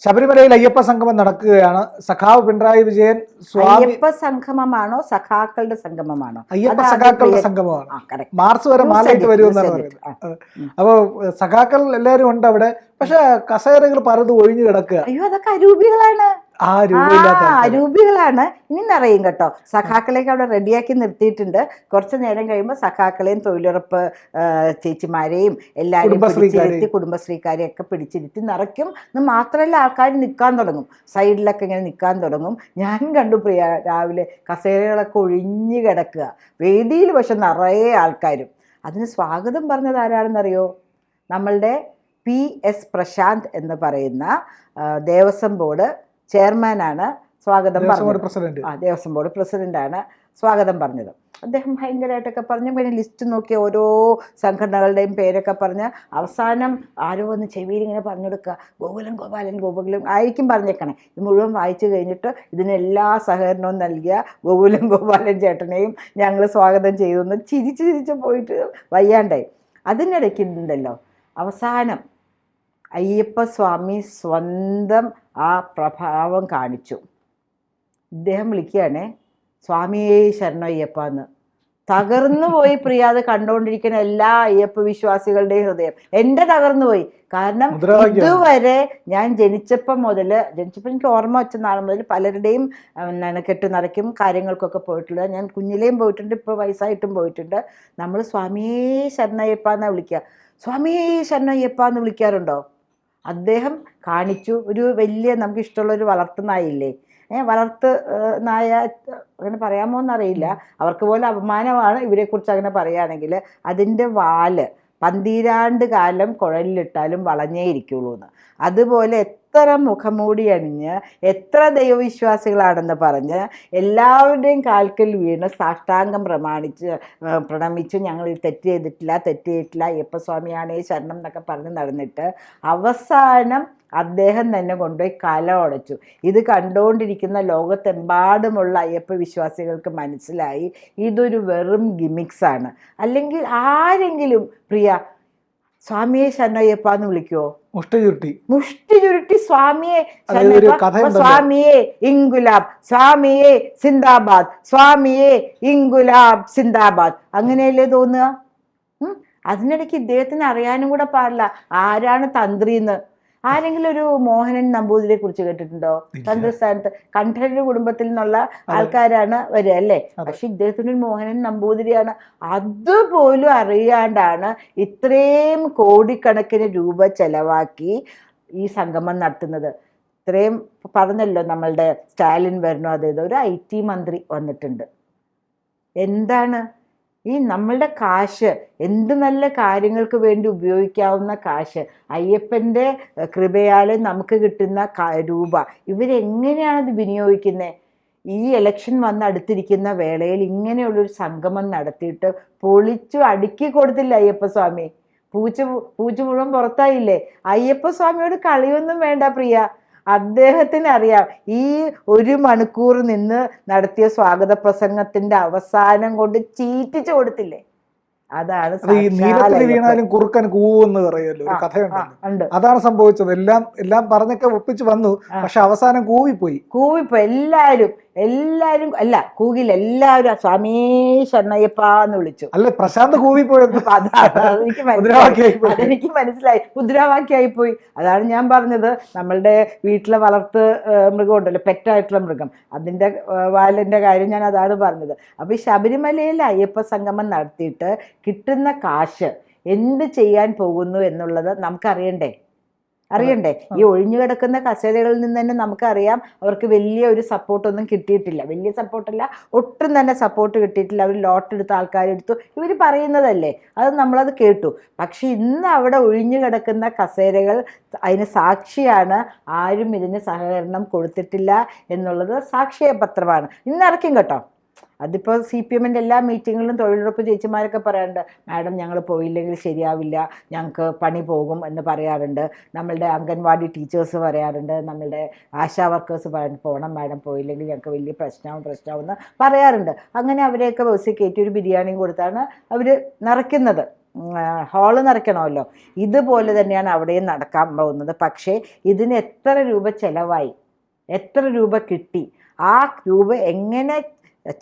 ശബരിമലയിൽ അയ്യപ്പ സംഗമം നടക്കുകയാണ്. സഖാവ് പിണറായി വിജയൻ അയ്യപ്പ സംഗമമാണോ സഖാക്കളുടെ സംഗമമാണോ? അയ്യപ്പ സഖാക്കളുടെ സംഗമമാണ്. മാർച്ച് വരെ മാലയിട്ട് വരുമെന്നാണ് പറയുന്നത്. അപ്പൊ സഖാക്കൾ എല്ലാവരും ഉണ്ട് അവിടെ. പക്ഷെ കസേരകൾ പലതും ഒഴിഞ്ഞു കിടക്കുക. അയ്യോ, അതൊക്കെ അരൂപികളാണ്. അരൂപികളാണ്. ഇനി നിറയും കേട്ടോ. സഖാക്കളെയൊക്കെ അവിടെ റെഡിയാക്കി നിർത്തിയിട്ടുണ്ട്. കുറച്ചു നേരം കഴിയുമ്പോൾ സഖാക്കളെയും തൊഴിലുറപ്പ് ചേച്ചിമാരെയും എല്ലാവരും പിടിച്ചിരുത്തി, കുടുംബശ്രീക്കാരെയും ഒക്കെ പിടിച്ചിരുത്തി നിറയ്ക്കും. എന്ന് മാത്രമല്ല, ആൾക്കാർ നിൽക്കാൻ തുടങ്ങും. സൈഡിലൊക്കെ ഇങ്ങനെ നിൽക്കാൻ തുടങ്ങും. ഞാൻ കണ്ടു പ്രിയ, രാവിലെ കസേരകളൊക്കെ ഒഴിഞ്ഞു കിടക്കുക. വേദിയിൽ പക്ഷെ നിറയെ ആൾക്കാരും. അതിന് സ്വാഗതം പറഞ്ഞത് ആരാണെന്നറിയോ? നമ്മളുടെ PS പ്രശാന്ത് എന്ന് പറയുന്ന ദേവസ്വം ബോർഡ് ചെയർമാനാണ് സ്വാഗതം പറഞ്ഞത്. ദേവസ്വം ബോർഡ് പ്രസിഡന്റാണ് സ്വാഗതം പറഞ്ഞത്. അദ്ദേഹം ഭയങ്കരമായിട്ടൊക്കെ പറഞ്ഞ് പിന്നെ ലിസ്റ്റ് നോക്കി ഓരോ സംഘടനകളുടെയും പേരൊക്കെ പറഞ്ഞ് അവസാനം ആരോ ഒന്ന് ചെവിയിൽ ഇങ്ങനെ പറഞ്ഞു കൊടുക്കുക, ഗോകുലം ഗോപാലൻ ഗോകുലം ആയിരിക്കും പറഞ്ഞേക്കണേ. ഇത് മുഴുവൻ വായിച്ചു കഴിഞ്ഞിട്ട് ഇതിനെല്ലാ സഹകരണവും നൽകിയ ഗോകുലം ഗോപാലൻ ചേട്ടനെയും ഞങ്ങൾ സ്വാഗതം ചെയ്തു. ചിരിച്ച് പോയിട്ട് വയ്യാണ്ടായി. അതിനിടയ്ക്കുണ്ടല്ലോ അവസാനം അയ്യപ്പസ്വാമി സ്വന്തം ആ പ്രഭാവം കാണിച്ചു. ഇദ്ദേഹം വിളിക്കുകയാണേ, സ്വാമിയേ ശരണയ്യപ്പ എന്ന്. തകർന്നു പോയി പ്രിയ. അത് കണ്ടുകൊണ്ടിരിക്കുന്ന എല്ലാ അയ്യപ്പ വിശ്വാസികളുടെയും ഹൃദയം എൻ്റെ തകർന്നു പോയി. കാരണം ഇതുവരെ ഞാൻ ജനിച്ചപ്പോൾ എനിക്ക് ഓർമ്മ വെച്ച നാൾ മുതൽ പലരുടെയും കെട്ട് നിറയ്ക്കും കാര്യങ്ങൾക്കൊക്കെ പോയിട്ടുള്ളത്. ഞാൻ കുഞ്ഞിലെയും പോയിട്ടുണ്ട്, ഇപ്പോൾ വയസ്സായിട്ടും പോയിട്ടുണ്ട്. നമ്മൾ സ്വാമിയേ ശരണയ്യപ്പ എന്നാണ് വിളിക്കുക. സ്വാമിയേ ശരണയ്യപ്പ എന്ന് വിളിക്കാറുണ്ടോ? അദ്ദേഹം കാണിച്ചു. ഒരു വലിയ നമുക്ക് ഇഷ്ടമുള്ളൊരു വളർത്തു നായില്ലേ, വളർത്ത് നായ അങ്ങനെ പറയാമോ എന്നറിയില്ല. അവർക്ക് പോലെ അപമാനമാണ് ഇവരെക്കുറിച്ച് അങ്ങനെ പറയുകയാണെങ്കിൽ. അതിൻ്റെ വാല് 12 കാലം കുഴലിലിട്ടാലും വളഞ്ഞേ ഇരിക്കുള്ളൂ എന്ന്. അതുപോലെ എത്ര മുഖംമൂടി അണിഞ്ഞ് എത്ര ദൈവവിശ്വാസികളാണെന്ന് പറഞ്ഞ് എല്ലാവരുടെയും കാൽക്കൽ വീണ് സാഷ്ടാംഗം പ്രണമിച്ചു ഞങ്ങൾ തെറ്റ് ചെയ്തിട്ടില്ല അയ്യപ്പസ്വാമിയാണേ ശരണം എന്നൊക്കെ പറഞ്ഞ് നടന്നിട്ട് അവസാനം അദ്ദേഹം തന്നെ കൊണ്ടുപോയി കല ഉടച്ചു. ഇത് കണ്ടുകൊണ്ടിരിക്കുന്ന ലോകത്തെമ്പാടുമുള്ള അയ്യപ്പ വിശ്വാസികൾക്ക് മനസ്സിലായി ഇതൊരു വെറും ഗിമിക്സാണ്. അല്ലെങ്കിൽ ആരെങ്കിലും പ്രിയ സ്വാമിയെ ശരണയ്യപ്പ എന്ന് വിളിക്കുവോ? മുഷ്ടി ചുരുട്ടി സ്വാമിയെ സ്വാമിയെ ഇൻഗുലാബ്, സ്വാമിയെ സിന്ദാബാദ്, സ്വാമിയെ ഇൻഗുലാബ് സിന്ദാബാദ്, അങ്ങനെയല്ലേ തോന്നുക? അതിനിടയ്ക്ക് ഇദ്ദേഹത്തിന് അറിയാനും കൂടെ പാടില്ല ആരാണ് തന്ത്രിന്ന്. ആരെങ്കിലും ഒരു മോഹനൻ നമ്പൂതിരിയെ കുറിച്ച് കേട്ടിട്ടുണ്ടോ? തന്ത്രസ്ഥാനത്ത് കണ്ഠരുടെ കുടുംബത്തിൽ നിന്നുള്ള ആൾക്കാരാണ് വരിക അല്ലേ? പക്ഷെ ഇദ്ദേഹത്തിനൊരു മോഹനൻ നമ്പൂതിരിയാണ്. അതുപോലും അറിയാണ്ടാണ് ഇത്രയും കോടിക്കണക്കിന് രൂപ ചെലവാക്കി ഈ സംഗമം നടത്തുന്നത്. ഇത്രയും പറഞ്ഞല്ലോ, നമ്മളുടെ സ്റ്റാലിൻ വരണോ, അതായത് ഒരു IT മന്ത്രി വന്നിട്ടുണ്ട്. എന്താണ് ഈ നമ്മളുടെ കാശ്, എന്ത് നല്ല കാര്യങ്ങൾക്ക് വേണ്ടി ഉപയോഗിക്കാവുന്ന കാശ്, അയ്യപ്പൻ്റെ കൃപയാൽ നമുക്ക് കിട്ടുന്ന രൂപ, ഇവരെങ്ങനെയാണത് വിനിയോഗിക്കുന്നത്? ഈ ഇലക്ഷൻ വന്ന് അടുത്തിരിക്കുന്ന വേളയിൽ ഇങ്ങനെയുള്ളൊരു സംഗമം നടത്തിയിട്ട് പൊളിച്ചു അടുക്കി കൊടുത്തില്ല അയ്യപ്പസ്വാമി. പൂച്ച മുഴുവൻ പുറത്തായില്ലേ? അയ്യപ്പസ്വാമിയോട് കളിയൊന്നും വേണ്ട പ്രിയ. അദ്ദേഹത്തിന് അറിയാം ഈ 1 മണിക്കൂർ നിന്ന് നടത്തിയ സ്വാഗത പ്രസംഗത്തിന്റെ അവസാനം കൊണ്ട് ചീറ്റിച്ചു കൊടുത്തില്ലേ? അതാണ് വീണാലും കുറുക്കൻ കൂവെന്ന് പറയുമല്ലോ, ഒരു കഥയുണ്ട്. അതാണ് സംഭവിച്ചത്. എല്ലാം പറഞ്ഞൊക്കെ ഒപ്പിച്ച് വന്നു, പക്ഷെ അവസാനം കൂവിപ്പോയി. എല്ലാരും അല്ല കൂകിൽ, എല്ലാവരും സ്വാമി ശരണയ്യപ്പ എന്ന് വിളിച്ചു. അല്ല, പ്രശാന്ത് കൂവിപ്പോയത് അതെനിക്ക് മനസ്സിലായി, മുദ്രാവാക്യായി പോയി. അതാണ് ഞാൻ പറഞ്ഞത്, നമ്മളുടെ വീട്ടിലെ വളർത്ത് മൃഗം ഉണ്ടല്ലോ, പെറ്റായിട്ടുള്ള മൃഗം, അതിൻ്റെ വാലിൻ്റെ കാര്യം ഞാൻ അതാണ് പറഞ്ഞത്. അപ്പോൾ ഈ ശബരിമലയിൽ അയ്യപ്പ സംഗമം നടത്തിയിട്ട് കിട്ടുന്ന കാശ് എന്ത് ചെയ്യാൻ പോകുന്നു എന്നുള്ളത് നമുക്കറിയണ്ടേ? ഈ ഒഴിഞ്ഞു കിടക്കുന്ന കസേരകളിൽ നിന്ന് തന്നെ നമുക്കറിയാം അവർക്ക് വലിയ ഒരു സപ്പോർട്ടൊന്നും കിട്ടിയിട്ടില്ല. വലിയ സപ്പോർട്ടല്ല, ഒട്ടും തന്നെ സപ്പോർട്ട് കിട്ടിയിട്ടില്ല. അവർ ലോട്ടെടുത്ത ആൾക്കാരെടുത്തു, ഇവർ പറയുന്നതല്ലേ, അത് നമ്മളത് കേട്ടു. പക്ഷെ ഇന്ന് അവിടെ ഒഴിഞ്ഞു കിടക്കുന്ന കസേരകൾ അതിന് സാക്ഷിയാണ്. ആരും ഇതിന് സഹകരണം കൊടുത്തിട്ടില്ല എന്നുള്ളത് സാക്ഷ്യപത്രമാണ്. ഇന്ന് ഇറക്കും കേട്ടോ. അതിപ്പോൾ CPM-ൻ്റെ എല്ലാ മീറ്റിങ്ങുകളിലും തൊഴിലുറപ്പ് ചേച്ചിമാരൊക്കെ പറയാറുണ്ട്, മാഡം ഞങ്ങൾ പോയില്ലെങ്കിൽ ശരിയാവില്ല, ഞങ്ങൾക്ക് പണി പോകും എന്ന് പറയാറുണ്ട്. നമ്മളുടെ അംഗൻവാടി ടീച്ചേഴ്സ് പറയാറുണ്ട്, നമ്മളുടെ ആശാ വർക്കേഴ്സ് പറയാറുണ്ട്, പോകണം മാഡം, പോയില്ലെങ്കിൽ ഞങ്ങൾക്ക് വലിയ പ്രശ്നമാവും എന്ന് പറയാറുണ്ട്. അങ്ങനെ അവരെയൊക്കെ ബസ്സിൽ കയറ്റി ഒരു ബിരിയാണിയും കൊടുത്താണ് അവർ നിറയ്ക്കുന്നത്. ഹാള് നിറയ്ക്കണമല്ലോ. ഇതുപോലെ തന്നെയാണ് അവിടെയും നടക്കാൻ പോകുന്നത്. പക്ഷേ ഇതിന് എത്ര രൂപ ചെലവായി, എത്ര രൂപ കിട്ടി, ആ രൂപ എങ്ങനെ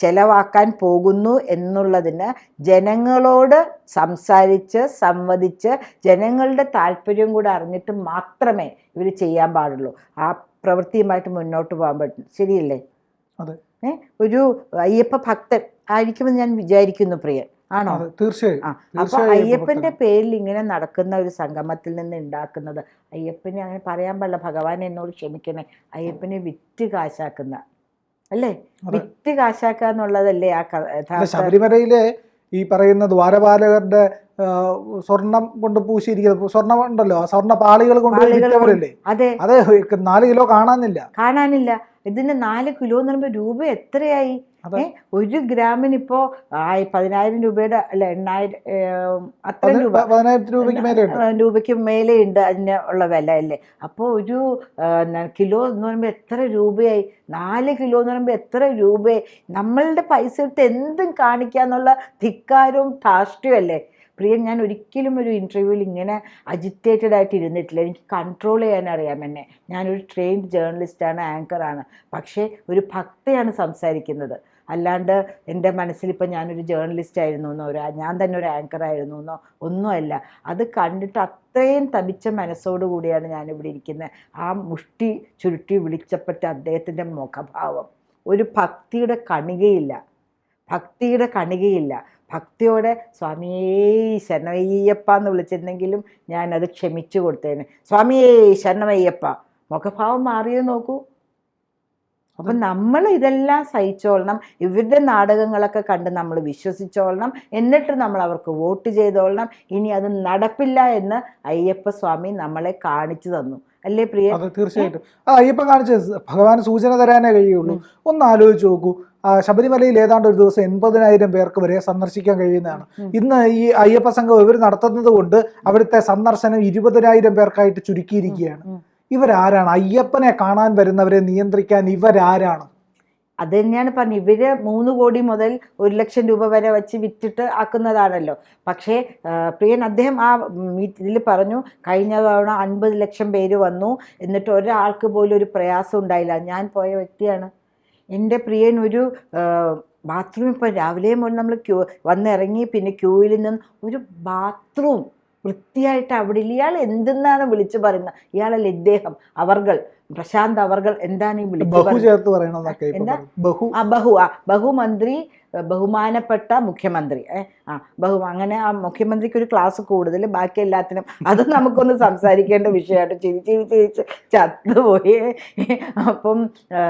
ചെലവാക്കാൻ പോകുന്നു എന്നുള്ളതിന് ജനങ്ങളോട് സംസാരിച്ച് സംവദിച്ച് ജനങ്ങളുടെ താല്പര്യം കൂടെ അറിഞ്ഞിട്ട് മാത്രമേ ഇവർ ചെയ്യാൻ പാടുള്ളൂ. ആ പ്രവൃത്തിയുമായിട്ട് മുന്നോട്ട് പോകാൻ പറ്റും. ശരിയല്ലേ? അതെ. ഒരു അയ്യപ്പ ഭക്തൻ ആയിരിക്കുമെന്ന് ഞാൻ വിചാരിക്കുന്നു പ്രിയൻ. ആണോ? തീർച്ചയായും. അപ്പൊ അയ്യപ്പന്റെ പേരിൽ ഇങ്ങനെ നടക്കുന്ന ഒരു സംഗമത്തിൽ നിന്ന് ഉണ്ടാക്കുന്നത്, അയ്യപ്പനെ അങ്ങനെ പറയാൻ പാടില്ല, ഭഗവാൻ എന്നോട് ക്ഷമിക്കണേ, അയ്യപ്പനെ വിറ്റ് കാശാക്കുന്ന, അല്ലേ? വിറ്റ് കാശാക്കുക എന്നുള്ളതല്ലേ ആ ശബരിമലയിലെ ഈ പറയുന്ന ദ്വാരപാലകരുടെ സ്വർണം കൊണ്ട് പൂശിയിരിക്കുന്നത്, സ്വർണം ഉണ്ടല്ലോ, ആ സ്വർണ്ണ പാളികൾ കൊണ്ടുപോയി. അതെ, 4 കിലോ കാണാനില്ല. ഇതിന് 4 കിലോ എന്ന് പറയുമ്പോൾ രൂപ എത്രയായി? 1 ഗ്രാമിന് ഇപ്പോ 10,000 രൂപയുടെ അല്ല 8,000 അത്ര രൂപ, 10,000 രൂപയ്ക്ക് മേലെയുണ്ട് അതിന് ഉള്ള വില അല്ലേ? അപ്പോൾ ഒരു കിലോ എന്ന് പറയുമ്പോൾ എത്ര രൂപയായി? 4 കിലോ എന്ന് പറയുമ്പോൾ എത്ര രൂപയായി? നമ്മളുടെ പൈസ എടുത്ത് എന്തും കാണിക്കാന്നുള്ള ധിക്കാരവും ധാർഷ്ട്യവും അല്ലേ പ്രിയൻ? ഞാൻ ഒരിക്കലും ഒരു ഇൻ്റർവ്യൂവിൽ ഇങ്ങനെ അജിറ്റേറ്റഡ് ആയിട്ട് ഇരുന്നിട്ടില്ല. എനിക്ക് കൺട്രോൾ ചെയ്യാൻ അറിയാം എന്നെ. ഞാനൊരു ട്രെയിൻഡ് ജേർണലിസ്റ്റാണ്, ആങ്കറാണ്. പക്ഷേ ഒരു ഭക്തയാണ് സംസാരിക്കുന്നത്. അല്ലാണ്ട് എൻ്റെ മനസ്സിലിപ്പോൾ ഞാനൊരു ജേർണലിസ്റ്റ് ആയിരുന്നു എന്നോ ഞാൻ തന്നെ ഒരു ആങ്കർ ആയിരുന്നു എന്നോ ഒന്നുമല്ല. അത് കണ്ടിട്ട് അത്രയും തപിച്ച മനസ്സോടുകൂടിയാണ് ഞാനിവിടെ ഇരിക്കുന്നത്. ആ മുഷ്ടി ചുരുട്ടി വിളിച്ചപ്പെട്ട അദ്ദേഹത്തിൻ്റെ മുഖഭാവം, ഒരു ഭക്തിയുടെ കണികയില്ല. ഭക്തിയോടെ സ്വാമിയേ ശരണമയ്യപ്പ എന്ന് വിളിച്ചിരുന്നെങ്കിലും ഞാനത് ക്ഷമിച്ചു കൊടുത്തേനെ. സ്വാമിയേ ശരണമയ്യപ്പ, മുഖഭാവം മാറിയത് നോക്കൂ. അപ്പം നമ്മൾ ഇതെല്ലാം സഹിച്ചോളണം. ഇവരുടെ നാടകങ്ങളൊക്കെ കണ്ട് നമ്മൾ വിശ്വസിച്ചോളണം. എന്നിട്ട് നമ്മൾ അവർക്ക് വോട്ട് ചെയ്തോളണം. ഇനി അത് നടപ്പില്ല എന്ന് അയ്യപ്പ സ്വാമി നമ്മളെ കാണിച്ചു തന്നു, അല്ലേ പ്രിയ? അതെ, തീർച്ചയായിട്ടും. അയ്യപ്പൻ കാണിച്ചത് ഭഗവാൻ സൂചന തരാനേ കഴിയുള്ളൂ. ഒന്ന് ആലോചിച്ച് നോക്കൂ. ശബരിമലയിൽ ഏതാണ്ട് ഒരു ദിവസം 80,000 പേർക്ക് വരെ സന്ദർശിക്കാൻ കഴിയുന്നതാണ്. ഇന്ന് ഈ അയ്യപ്പ സംഘം ഇവർ നടത്തുന്നത് കൊണ്ട് അവിടുത്തെ സന്ദർശനം 20,000 പേർക്കായിട്ട് ചുരുക്കിയിരിക്കുകയാണ്. ഇവരാരാണ്? അയ്യപ്പനെ കാണാൻ വരുന്നവരെ നിയന്ത്രിക്കാൻ ഇവരാരാണ്? അത് തന്നെയാണ് പറഞ്ഞു. ഇവര് 3 കോടി മുതൽ 1 ലക്ഷം രൂപ വരെ വെച്ച് വിറ്റിട്ട് ആക്കുന്നതാണല്ലോ. പക്ഷേ പ്രിയൻ അദ്ദേഹം ആ ഇതിൽ പറഞ്ഞു, കഴിഞ്ഞ തവണ 50 ലക്ഷം പേര് വന്നു, എന്നിട്ട് ഒരാൾക്ക് പോലും ഒരു പ്രയാസം ഉണ്ടായില്ല. ഞാൻ പോയ വ്യക്തിയാണ്. എൻ്റെ പ്രിയൻ ഒരു ബാത്റൂം, ഇപ്പോൾ രാവിലെ മുതൽ നമ്മൾ വന്നിറങ്ങി പിന്നെ ക്യൂവിൽ നിന്ന് ഒരു ബാത്റൂം വൃത്തിയായിട്ട് അവിടെ ഇല്ല. ഇയാൾ എന്തെന്നാണ് വിളിച്ചു പറയുന്നത്? ഇയാളല്ല ഇദ്ദേഹം, അവർകൾ, പ്രശാന്ത് അവർകൾ. എന്താണ് ഈ വിളിച്ചു എന്താ? ബഹുമന്ത്രി, ബഹുമാനപ്പെട്ട മുഖ്യമന്ത്രി. അങ്ങനെ ആ മുഖ്യമന്ത്രിക്ക് ഒരു ക്ലാസ് കൂടുതൽ, ബാക്കി എല്ലാത്തിനും അത് നമുക്കൊന്ന് സംസാരിക്കേണ്ട വിഷയമായിട്ട് ചിരിച്ച് ചത്തുപോയി. അപ്പം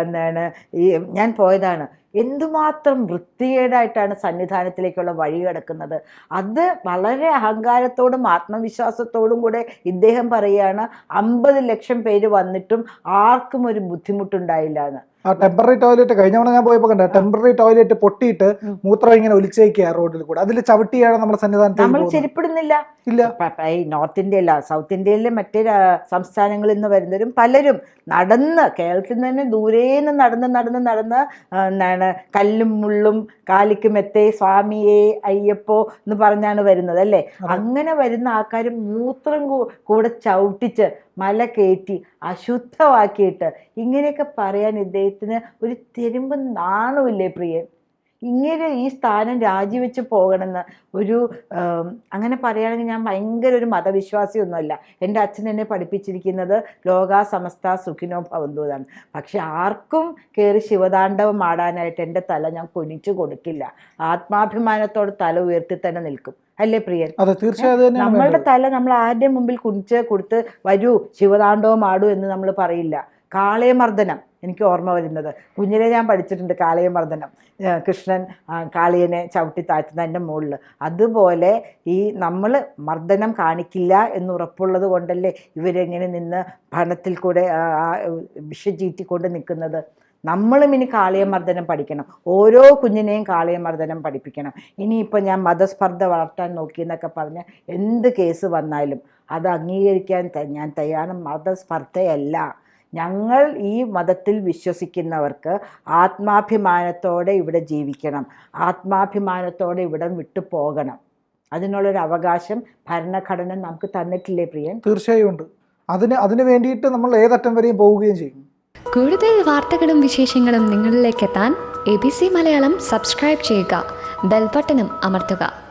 എന്താണ് ഞാൻ പോയതാണ്. എന്തുമാത്രം വൃത്തികേടായിട്ടാണ് സന്നിധാനത്തിലേക്കുള്ള വഴി കിടക്കുന്നത്. അത് വളരെ അഹങ്കാരത്തോടും ആത്മവിശ്വാസത്തോടും കൂടെ ഇദ്ദേഹം പറയുകയാണ് 50 ലക്ഷം പേര് വന്നിട്ടും ആർക്കും ഒരു ബുദ്ധിമുട്ടുണ്ടായില്ല എന്ന്. ആ ടെമ്പററി ടോയ്ലറ്റ് കഴിഞ്ഞ തവണ ഞാൻ പോയപ്പോൾ കണ്ട ടെമ്പററി ടോയ്ലറ്റ് പൊട്ടിയിട്ട് മൂത്രം ഇങ്ങനെ ഒലിച്ചേക്കുക റോഡിൽ കൂടെ. അതിൽ ചവിട്ടിയാണ് നമ്മുടെ സന്നിധാനത്തിൽ നമ്മൾ ചെരിപ്പിടുന്നില്ല. ഇല്ല. ഈ നോർത്ത് ഇന്ത്യയില, സൗത്ത് ഇന്ത്യയിലെ മറ്റേ സംസ്ഥാനങ്ങളിൽ നിന്ന് വരുന്നവരും പലരും നടന്ന്, കേരളത്തിൽ നിന്ന് തന്നെ ദൂരേന്ന് നടന്ന് എന്താണ് കല്ലും മുള്ളും കാലിക്ക് മെത്തേ സ്വാമിയേ അയ്യപ്പോ എന്ന് പറഞ്ഞാണ് വരുന്നത്, അല്ലേ? അങ്ങനെ വരുന്ന ആൾക്കാർ മൂത്രം കൂടെ ചവിട്ടിച്ച് മല കയറ്റി അശുദ്ധമാക്കിയിട്ട് ഇങ്ങനെയൊക്കെ പറയാൻ ഇദ്ദേഹത്തിന് ഒരു തെരുമ്പ് നാണമില്ലേ പ്രിയൻ? ഇങ്ങനെ ഈ സ്ഥാനം രാജിവെച്ച് പോകണമെന്ന് ഒരു അങ്ങനെ പറയുകയാണെങ്കിൽ ഞാൻ ഭയങ്കര ഒരു മതവിശ്വാസിയൊന്നുമല്ല. എൻ്റെ അച്ഛൻ എന്നെ പഠിപ്പിച്ചിരിക്കുന്നത് ലോകാ സമസ്ത സുഖിനോ ഭവന്തു എന്നാണ്. പക്ഷെ ആർക്കും കയറി ശിവതാണ്ഡവം ആടാനായിട്ട് എൻ്റെ തല ഞാൻ കൊനിച്ചു കൊടുക്കില്ല. ആത്മാഭിമാനത്തോടെ തല ഉയർത്തി തന്നെ നിൽക്കും, അല്ലേ പ്രിയൻ? നമ്മളുടെ തല നമ്മൾ ആരുടെ മുമ്പിൽ കുനിച്ച് കൊടുത്ത് വരൂ ശിവതാണ്ഡവം ആടൂ എന്ന് നമ്മൾ പറയില്ല. കാളയമർദ്ദനം എനിക്ക് ഓർമ്മ വരുന്നത്, കുഞ്ഞിലെ ഞാൻ പഠിച്ചിട്ടുണ്ട് കാളയമർദ്ദനം. കൃഷ്ണൻ കാളിയനെ ചവിട്ടി താഴ്ത്തുന്നതിൻ്റെ മുകളിൽ. അതുപോലെ ഈ നമ്മൾ മർദ്ദനം കാണിക്കില്ല എന്ന് ഉറപ്പുള്ളത് കൊണ്ടല്ലേ ഇവരെങ്ങനെ നിന്ന് ഭരണത്തിൽ കൂടെ വിഷചീറ്റിക്കൊണ്ട് നിൽക്കുന്നത്. നമ്മളും ഇനി കാളിയമർദ്ദനം പഠിക്കണം. ഓരോ കുഞ്ഞിനെയും കാളിയമർദ്ദനം പഠിപ്പിക്കണം. ഇനിയിപ്പോൾ ഞാൻ മതസ്പർദ്ധ വളർത്താൻ നോക്കിയെന്നൊക്കെ പറഞ്ഞ് എന്ത് കേസ് വന്നാലും അത് അംഗീകരിക്കാൻ ഞാൻ തയ്യാറാണ്. മതസ്പർദ്ധയല്ല. ഞങ്ങൾ ഈ മതത്തിൽ വിശ്വസിക്കുന്നവർക്ക് ആത്മാഭിമാനത്തോടെ ഇവിടെ ജീവിക്കണം, ആത്മാഭിമാനത്തോടെ ഇവിടം വിട്ടു പോകണം. അതിനുള്ളൊരു അവകാശം ഭരണഘടന നമുക്ക് തന്നിട്ടില്ലേ പ്രിയൻ? തീർച്ചയായും ഉണ്ട്. അതിന് വേണ്ടിയിട്ട് നമ്മൾ ഏതറ്റം വരെയും പോവുകയും ചെയ്യും. കൂടുതൽ വാർത്തകളും വിശേഷങ്ങളും നിങ്ങളിലേക്ക് എത്താൻ ABC മലയാളം സബ്സ്ക്രൈബ് ചെയ്യുക, ബെൽ ബട്ടണും അമർത്തുക.